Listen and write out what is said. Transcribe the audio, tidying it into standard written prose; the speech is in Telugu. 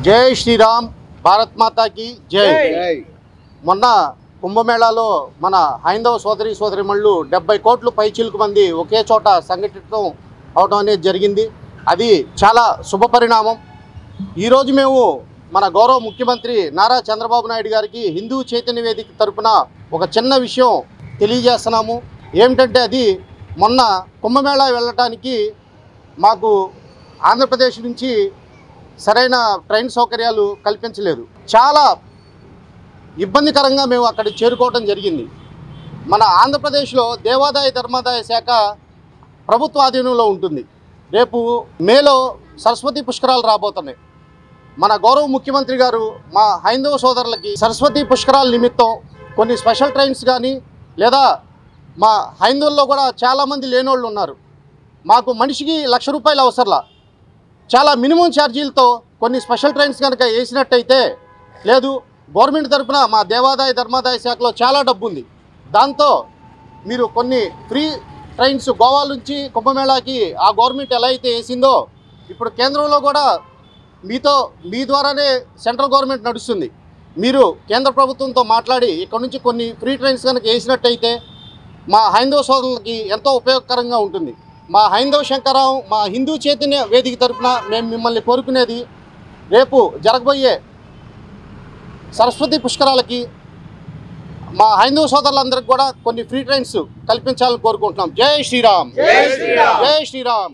జై శ్రీరామ్, భారత్ మాతాకి జై. మొన్న కుంభమేళాలో మన హైందవ సోదరిమణులు 70 కోట్ల పైచిలుకు మంది ఒకే చోట సంఘటితం అవడం అనేది జరిగింది. అది చాలా శుభ పరిణామం. ఈరోజు మేము మన గౌరవ ముఖ్యమంత్రి నారా చంద్రబాబు నాయుడు గారికి హిందూ చైతన్య వేదిక తరపున ఒక చిన్న విషయం తెలియజేస్తున్నాము. ఏమిటంటే, అది మొన్న కుంభమేళా వెళ్ళటానికి మాకు ఆంధ్రప్రదేశ్ నుంచి సరైన ట్రైన్ సౌకర్యాలు కల్పించలేదు. చాలా ఇబ్బందికరంగా మేము అక్కడ చేరుకోవడం జరిగింది. మన ఆంధ్రప్రదేశ్లో దేవాదాయ ధర్మాదాయ శాఖ ప్రభుత్వ ఆధీనంలో ఉంటుంది. రేపు మేలో సరస్వతి పుష్కరాలు రాబోతున్నాయి. మన గౌరవ ముఖ్యమంత్రి గారు మా హైందవ సోదరులకి సరస్వతి పుష్కరాల నిమిత్తం కొన్ని స్పెషల్ ట్రైన్స్ కానీ, లేదా మా హైందవుల్లో కూడా చాలామంది లేనోళ్ళు ఉన్నారు. మాకు మనిషికి ₹1,00,000 అవసరంలా, చాలా మినిమం ఛార్జీలతో కొన్ని స్పెషల్ ట్రైన్స్ కనుక వేసినట్టయితే, లేదు గవర్నమెంట్ తరఫున మా దేవాదాయ ధర్మాదాయ శాఖలో చాలా డబ్బు ఉంది, దాంతో మీరు కొన్ని ఫ్రీ ట్రైన్స్ గోవా నుంచి కుంభమేళాకి ఆ గవర్నమెంట్ ఎలా అయితే వేసిందో, ఇప్పుడు కేంద్రంలో కూడా మీ ద్వారానే సెంట్రల్ గవర్నమెంట్ నడుస్తుంది. మీరు కేంద్ర ప్రభుత్వంతో మాట్లాడి ఇక్కడ నుంచి కొన్ని ఫ్రీ ట్రైన్స్ కనుక వేసినట్టయితే మా హైందవ సోదరులకి ఎంతో ఉపయోగకరంగా ఉంటుంది. మా హైందవ శంకరాం, మా హిందూ చైతన్య వేదిక తరఫున మేము మిమ్మల్ని కోరుకునేది, రేపు జరగబోయే సరస్వతి పుష్కరాలకి మా హైందవ సోదరులందరికీ కూడా కొన్ని ఫ్రీ ట్రైన్స్ కల్పించాలని కోరుకుంటున్నాం. జై శ్రీరామ్, జై శ్రీరామ్, జై శ్రీరామ్.